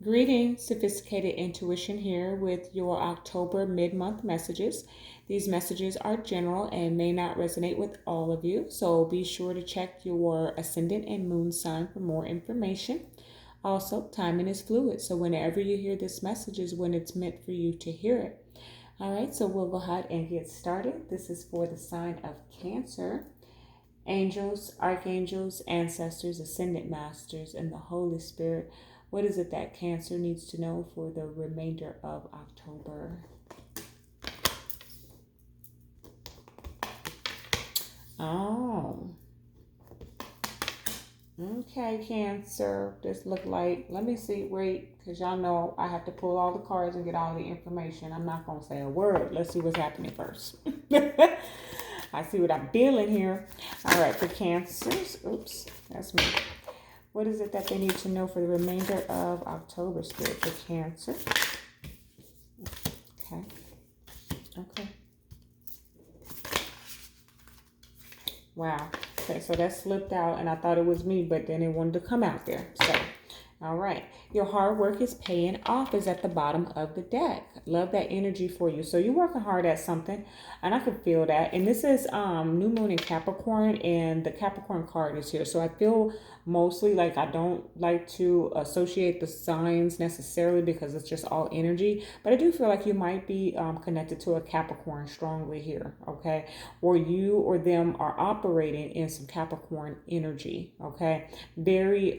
Greetings, Sophisticated Intuition here with your October mid-month messages. These messages are general and may not resonate with all of you, so be sure to check your ascendant and moon sign for more information. Also, timing is fluid, so whenever you hear this message is when it's meant for you to hear it. All right, so we'll go ahead and get started. This is for the sign of Cancer. Angels, archangels, ancestors, ascendant masters, and the Holy Spirit. What is it that Cancer needs to know for the remainder of October? Oh, okay, Cancer. This look like, let me see, wait, because y'all know I have to pull all the cards and get all the information. I'm not going to say a word. Let's see what's happening first. I see what I'm feeling here. All right, for Cancers. Oops, that's me. What is it that they need to know for the remainder of October, Spirit, for Cancer? Okay. Okay. Wow. Okay, so that slipped out, and I thought it was me, but then it wanted to come out there. So, all right. Your hard work is paying off is at the bottom of the deck. Love that energy for you. So you're working hard at something, and I can feel that. And this is new moon in Capricorn, and the Capricorn card is here. So I feel mostly like I don't like to associate the signs necessarily because it's just all energy. But I do feel like you might be connected to a Capricorn strongly here, okay? Or you or them are operating in some Capricorn energy, okay? Very,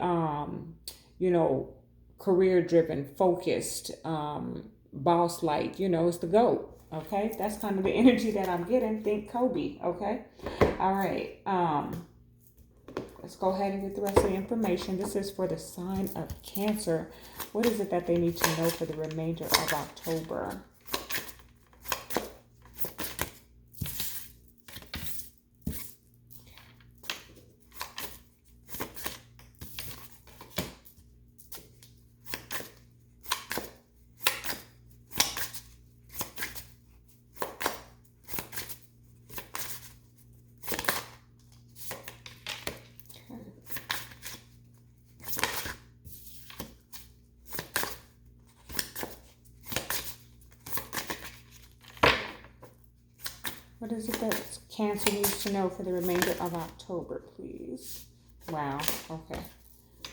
career driven, focused, boss like, it's the GOAT. Okay, that's kind of the energy that I'm getting. Think Kobe. Okay, all right. Let's go ahead and get the rest of the information. This is for the sign of Cancer. What is it that they need to know for the remainder of October? What is it that Cancer needs to know for the remainder of October, please? Wow. Okay.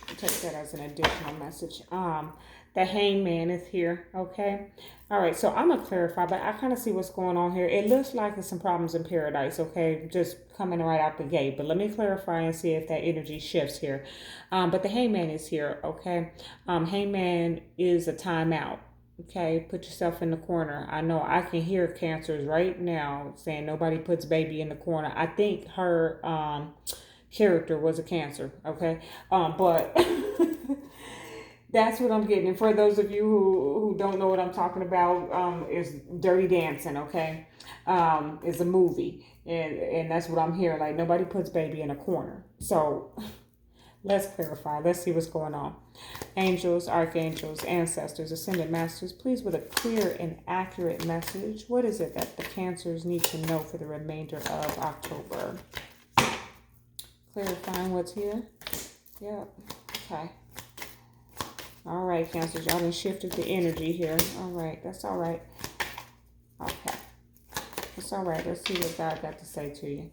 I'll take that as an additional message. The Hangman is here. Okay. All right. So I'm gonna clarify, but I kind of see what's going on here. It looks like there's some problems in paradise. Okay, just coming right out the gate. But let me clarify and see if that energy shifts here. But the Hangman is here. Okay. Hangman is a timeout. Okay, put yourself in the corner. I know I can hear Cancers right now saying nobody puts baby in the corner. I think her character was a Cancer. Okay, but that's what I'm getting. And for those of you who don't know what I'm talking about, is Dirty Dancing. Okay, is a movie, and that's what I'm hearing. Like nobody puts baby in a corner. So let's clarify. Let's see what's going on. Angels, archangels, ancestors, ascended masters, please with a clear and accurate message. What is it that the Cancers need to know for the remainder of October? Clarifying what's here. Yep. Okay. All right, Cancers, y'all done shifted the energy here. All right, that's all right. Okay. It's all right. Let's see what God got to say to you.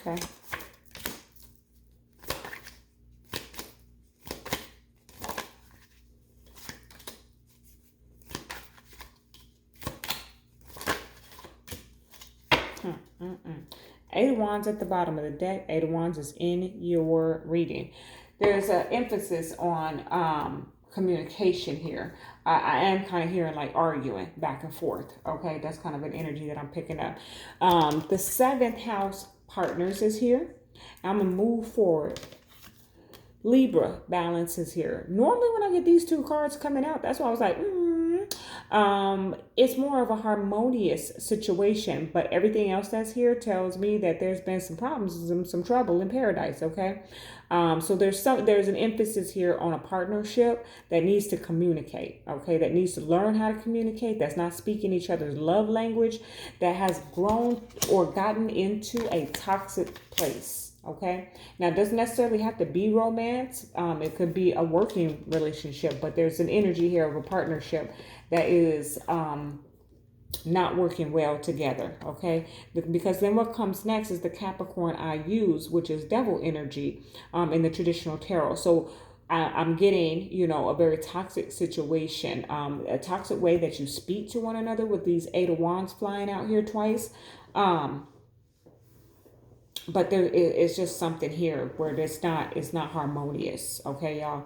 Okay. Eight of Wands at the bottom of the deck. Eight of Wands is in your reading. There's an emphasis on communication here. I am kind of hearing like arguing back and forth. Okay, that's kind of an energy that I'm picking up. The seventh house partners is here. I'm going to move forward. Libra balance is here. Normally when I get these two cards coming out, that's why I was like, it's more of a harmonious situation, but everything else that's here tells me that there's been some problems, some trouble in paradise. Okay. So there's an emphasis here on a partnership that needs to communicate. Okay. That needs to learn how to communicate. That's not speaking each other's love language, that has grown or gotten into a toxic place. Okay. Now, it doesn't necessarily have to be romance. It could be a working relationship, but there's an energy here of a partnership that is not working well together. Okay. Because then what comes next is the Capricorn I use, which is devil energy in the traditional tarot. So I'm getting, a very toxic situation, a toxic way that you speak to one another with these Eight of Wands flying out here twice. But there is just something here where it's not harmonious. Okay, y'all.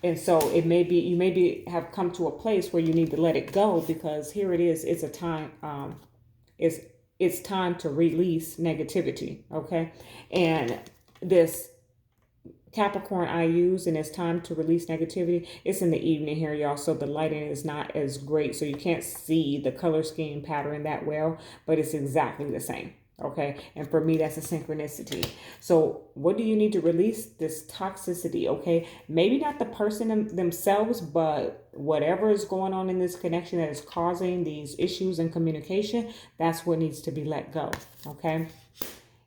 And so you maybe have come to a place where you need to let it go, because here it is. It's a time, it's time to release negativity. Okay. And this Capricorn I use, and it's time to release negativity. It's in the evening here, y'all, so the lighting is not as great, so you can't see the color scheme pattern that well, but it's exactly the same. Okay, and for me, that's a synchronicity. So what do you need to release? This toxicity. Okay, maybe not the person themselves, but whatever is going on in this connection that is causing these issues in communication, that's what needs to be let go. Okay.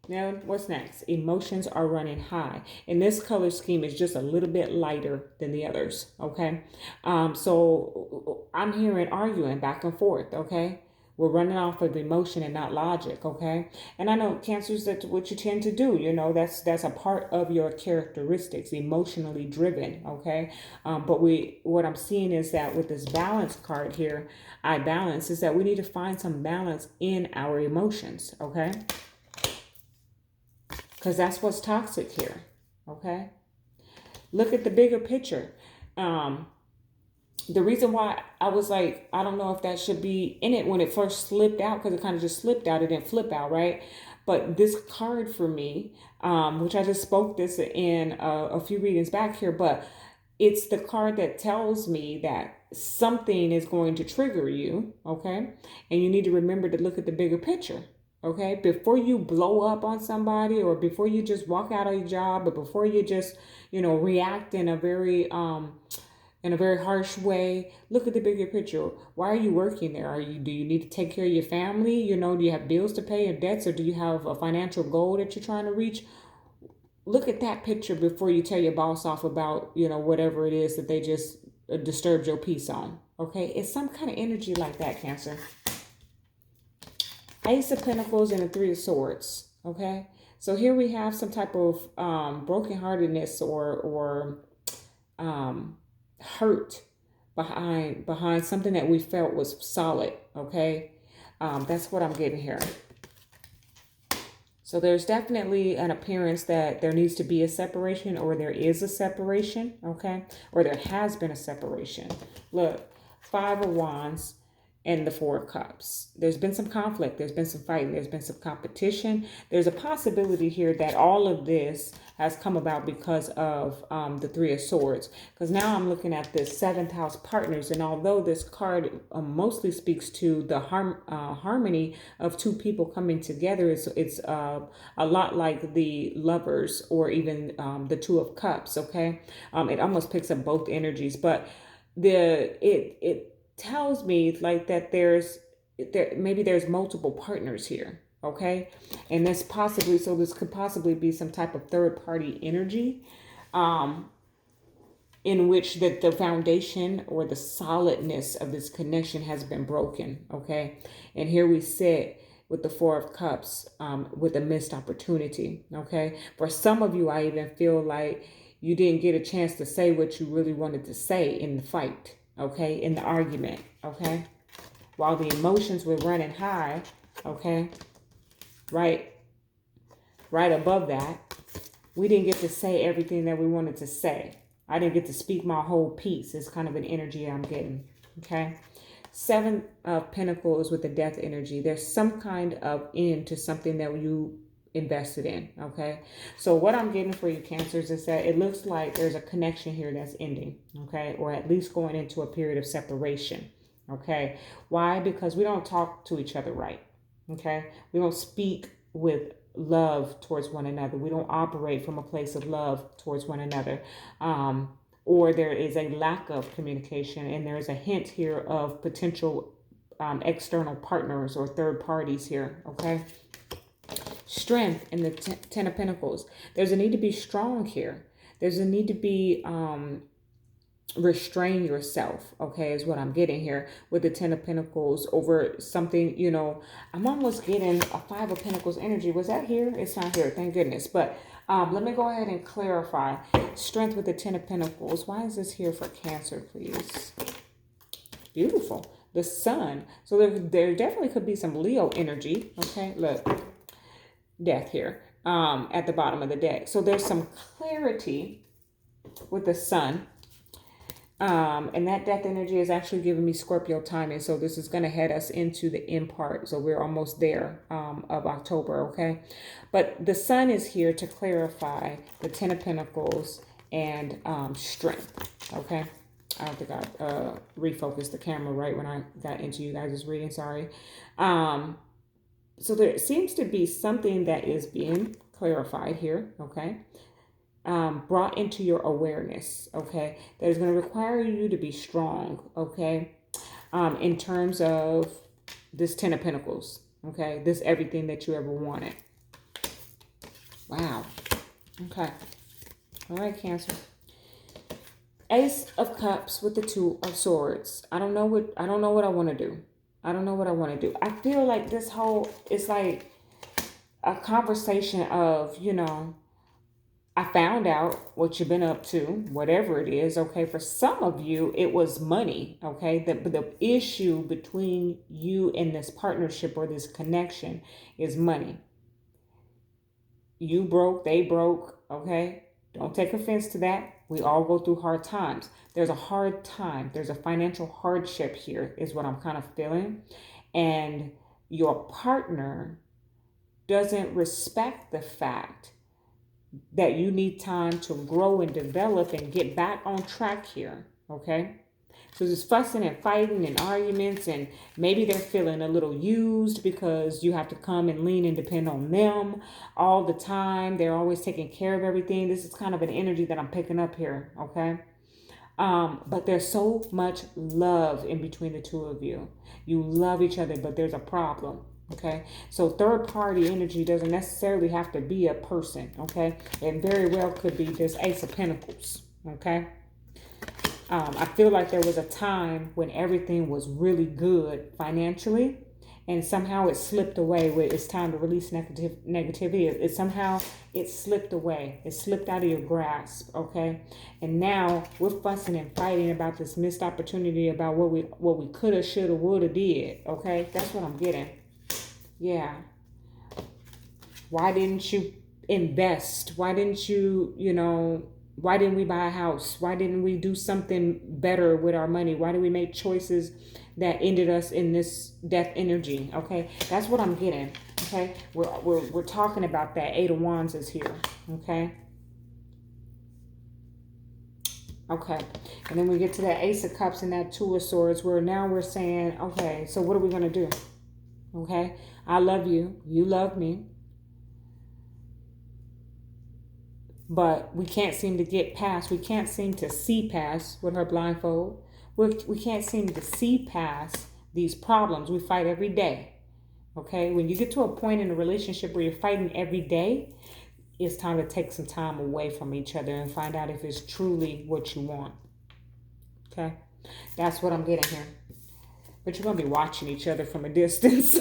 Now, what's next? Emotions are running high. And this color scheme is just a little bit lighter than the others. Okay. So I'm hearing arguing back and forth. Okay. We're running off of emotion and not logic. Okay. And I know Cancers, that's what you tend to do. That's a part of your characteristics, emotionally driven. Okay. But what I'm seeing is that with this balance card here, I balance, is that we need to find some balance in our emotions. Okay. Because that's what's toxic here. Okay. Look at the bigger picture. The reason why I was like, I don't know if that should be in it when it first slipped out, because it kind of just slipped out. It didn't flip out, right? But this card for me, which I just spoke this in a few readings back here, but it's the card that tells me that something is going to trigger you. Okay. And you need to remember to look at the bigger picture. Okay, before you blow up on somebody, or before you just walk out of your job, or before you just, react in a very harsh way, look at the bigger picture. Why are you working there? Do you need to take care of your family? Do you have bills to pay or debts, or do you have a financial goal that you're trying to reach? Look at that picture before you tell your boss off about, whatever it is that they just disturbed your peace on. Okay, it's some kind of energy like that, Cancer. Ace of Pentacles and the Three of Swords. Okay, so here we have some type of brokenheartedness or hurt behind something that we felt was solid. Okay, that's what I'm getting here. So there's definitely an appearance that there needs to be a separation, or there is a separation. Okay, or there has been a separation. Look, Five of Wands and the Four of Cups. There's been some conflict. There's been some fighting. There's been some competition. There's a possibility here that all of this has come about because of the Three of Swords. Because now I'm looking at this 7th house partners. And although this card mostly speaks to the harmony of two people coming together, it's a lot like the Lovers, or even the Two of Cups. Okay. It almost picks up both energies, but it tells me like that maybe there's multiple partners here. Okay, and this could possibly be some type of third party energy in which the foundation or the solidness of this connection has been broken. Okay, and here we sit with the Four of Cups with a missed opportunity. Okay, for some of you, I even feel like you didn't get a chance to say what you really wanted to say in the fight. Okay, in the argument. Okay, while the emotions were running high. Okay, right above that, we didn't get to say everything that we wanted to say. I didn't get to speak my whole piece. It's kind of an energy I'm getting. Okay, 7 of Pentacles with the Death energy. There's some kind of end to something that you invested in. Okay, so what I'm getting for you, Cancers, is that it looks like there's a connection here that's ending. Okay, or at least going into a period of separation. Okay, why? Because we don't talk to each other right. Okay, we don't speak with love towards one another. We don't operate from a place of love towards one another. Or there is a lack of communication, and there's a hint here of potential external partners or third parties here. Okay, Strength in the Ten of Pentacles. There's a need to be strong here. There's a need to be restrain yourself, okay, is what I'm getting here with the Ten of Pentacles over something, you know. I'm almost getting a Five of Pentacles energy. Was that here? It's not here, thank goodness. But let me go ahead and clarify. Strength with the Ten of Pentacles. Why is this here for Cancer, please? Beautiful. The Sun. So there definitely could be some Leo energy, okay. Look, Death here at the bottom of the deck. So there's some clarity with the Sun. And that death energy is actually giving me Scorpio timing. So this is going to head us into the end part. So we're almost there of October, okay? But the Sun is here to clarify the Ten of Pentacles and strength, okay? I don't think I refocused the camera right when I got into you guys' reading, sorry. So there seems to be something that is being clarified here, okay? Brought into your awareness, okay, that is going to require you to be strong, okay, in terms of this Ten of Pentacles, okay, this everything that you ever wanted. Wow. Okay. All right, Cancer. Ace of Cups with the Two of Swords. I don't know what I want to do. I don't know what I want to do. I feel like this whole, it's like a conversation of, you know, I found out what you've been up to, whatever it is, okay? For some of you, it was money, okay? The issue between you and this partnership or this connection is money. You broke, they broke, okay? Don't take offense to that. We all go through hard times. There's a hard time. There's a financial hardship here is what I'm kind of feeling. And your partner doesn't respect the fact that you need time to grow and develop and get back on track here, okay? So there's fussing and fighting and arguments, and maybe they're feeling a little used because you have to come and lean and depend on them all the time. They're always taking care of everything. This is kind of an energy that I'm picking up here, okay? But there's so much love in between the two of you. You love each other, but there's a problem. Okay, so third party energy doesn't necessarily have to be a person. Okay, it very well could be this Ace of Pentacles. Okay, I feel like there was a time when everything was really good financially, and somehow it slipped away. When it's time to release negativity, it somehow it slipped away. It slipped out of your grasp. Okay, and now we're fussing and fighting about this missed opportunity, about what we coulda, shoulda, woulda did. Okay, that's what I'm getting. Yeah. Why didn't you invest? Why didn't you, why didn't we buy a house? Why didn't we do something better with our money? Why did we make choices that ended us in this death energy? Okay. That's what I'm getting. Okay. We're talking about that. Eight of Wands is here. Okay. Okay. And then we get to that Ace of Cups and that Two of Swords, where now we're saying, okay, so what are we going to do? Okay. I love you. You love me. But we can't seem to get past. We can't seem to see past with her blindfold. We can't seem to see past these problems. We fight every day. Okay. When you get to a point in a relationship where you're fighting every day, it's time to take some time away from each other and find out if it's truly what you want. Okay. That's what I'm getting here. But you're going to be watching each other from a distance.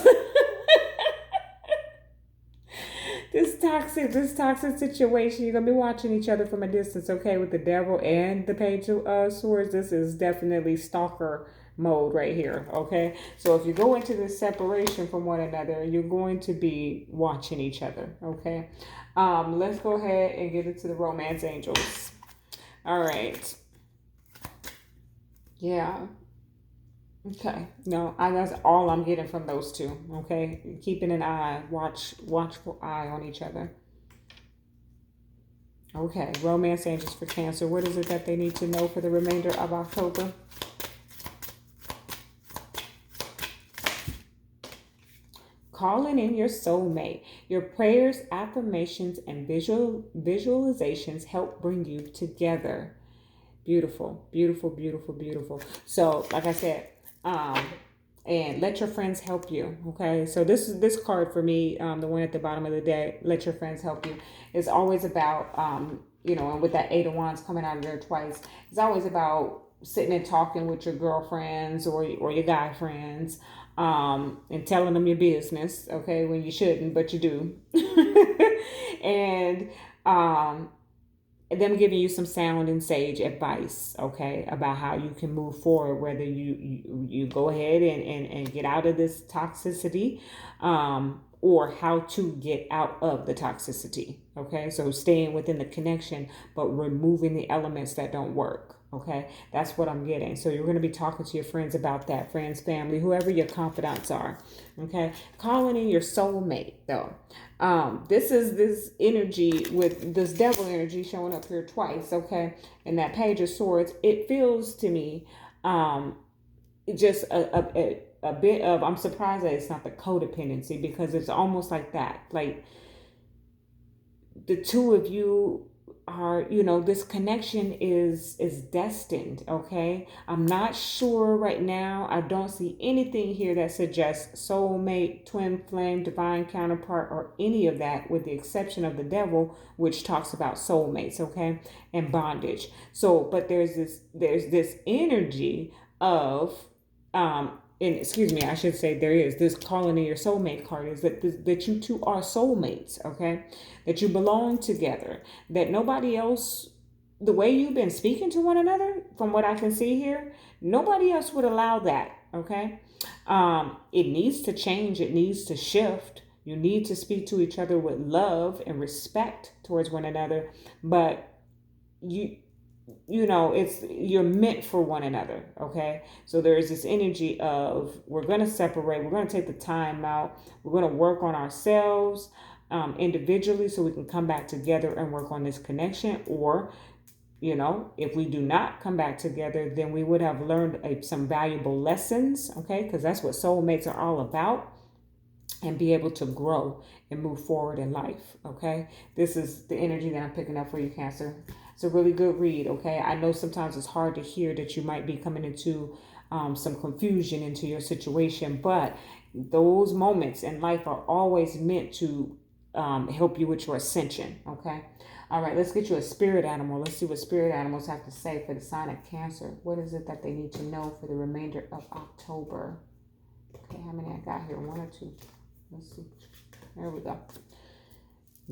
This toxic situation, you're going to be watching each other from a distance, okay, with the Devil and the Page of Swords. This is definitely stalker mode right here, okay? So if you go into this separation from one another, you're going to be watching each other, okay? Let's go ahead and get into the romance angels. All right. Yeah. Okay. No, that's all I'm getting from those two. Okay. Keeping an eye, watchful eye on each other. Okay. Romance angels for Cancer. What is it that they need to know for the remainder of October? Calling in your soulmate. Your prayers, affirmations, and visualizations help bring you together. Beautiful, beautiful, beautiful, beautiful. So, like I said, And let your friends help you. Okay, so this card for me, the one at the bottom of the deck, let your friends help you, is always about and with that Eight of Wands coming out of there twice, it's always about sitting and talking with your girlfriends or your guy friends, and telling them your business, okay, when you shouldn't, but you do. And um them giving you some sound and sage advice, okay, about how you can move forward, whether you go ahead and get out of this toxicity, or how to get out of the toxicity, okay? So staying within the connection, but removing the elements that don't work, okay? That's what I'm getting. So you're going to be talking to your friends about that, friends, family, whoever your confidants are, okay? Calling in your soulmate, though. This is this energy with this devil energy showing up here twice, okay? And that Page of Swords, it feels to me just a bit of, I'm surprised that it's not the codependency, because it's almost like that. Like the two of you are, this connection is destined, okay? I'm not sure right now. I don't see anything here that suggests soulmate, twin flame, divine counterpart, or any of that, with the exception of the devil, which talks about soulmates, okay, and bondage. So but there's this energy of and excuse me, I should say there is this calling in your soulmate card, is that you two are soulmates, okay? That you belong together, that nobody else, the way you've been speaking to one another, from what I can see here, nobody else would allow that, okay? It needs to change, it needs to shift. You need to speak to each other with love and respect towards one another, but it's, you're meant for one another, okay? So there's this energy of, we're going to separate, we're going to take the time out, we're going to work on ourselves individually, so we can come back together and work on this connection. Or if we do not come back together, then we would have learned some valuable lessons, okay? Because that's what soulmates are all about, and be able to grow and move forward in life, okay? This is the energy that I'm picking up for you, Cancer. It's a really good read, okay? I know sometimes it's hard to hear that you might be coming into some confusion into your situation, but those moments in life are always meant to help you with your ascension, okay? All right, let's get you a spirit animal. Let's see what spirit animals have to say for the sign of Cancer. What is it that they need to know for the remainder of October? Okay, how many I got here? One or two? Let's see. There we go.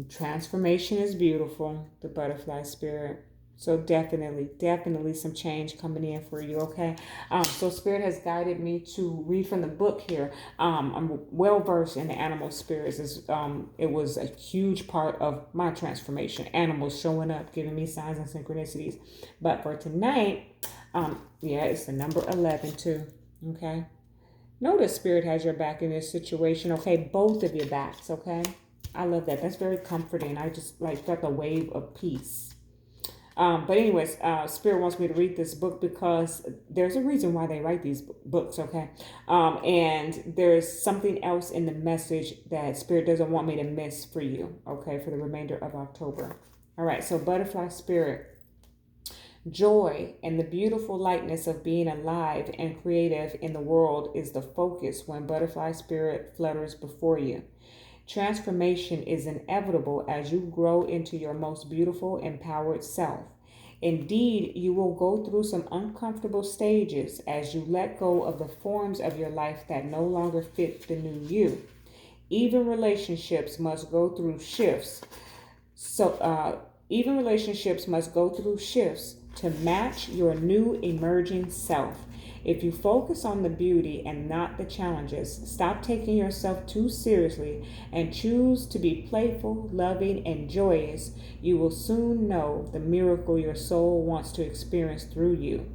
Transformation is beautiful, the butterfly spirit. So definitely some change coming in for you, okay? So Spirit has guided me to read from the book here. I'm well versed in the animal spirits. It was a huge part of my transformation. Animals showing up, giving me signs and synchronicities. But for tonight, it's the number 11 too, okay? Know that Spirit has your back in this situation, okay? Both of your backs, okay? I love that. That's very comforting. I just felt a wave of peace. But anyways, Spirit wants me to read this book because there's a reason why they write these books, okay? And there's something else in the message that Spirit doesn't want me to miss for you, okay, for the remainder of October. All right, so Butterfly Spirit. Joy and the beautiful lightness of being alive and creative in the world is the focus when Butterfly Spirit flutters before you. Transformation is inevitable as you grow into your most beautiful, empowered self. Indeed, you will go through some uncomfortable stages as you let go of the forms of your life that no longer fit the new you. Even relationships must go through shifts. Even relationships must go through shifts to match your new emerging self. If you focus on the beauty and not the challenges, stop taking yourself too seriously, and choose to be playful, loving, and joyous, you will soon know the miracle your soul wants to experience through you.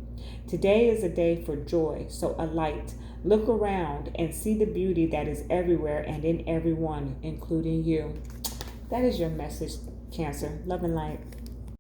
Today is a day for joy, so alight. Look around and see the beauty that is everywhere and in everyone, including you. That is your message, Cancer. Love and light.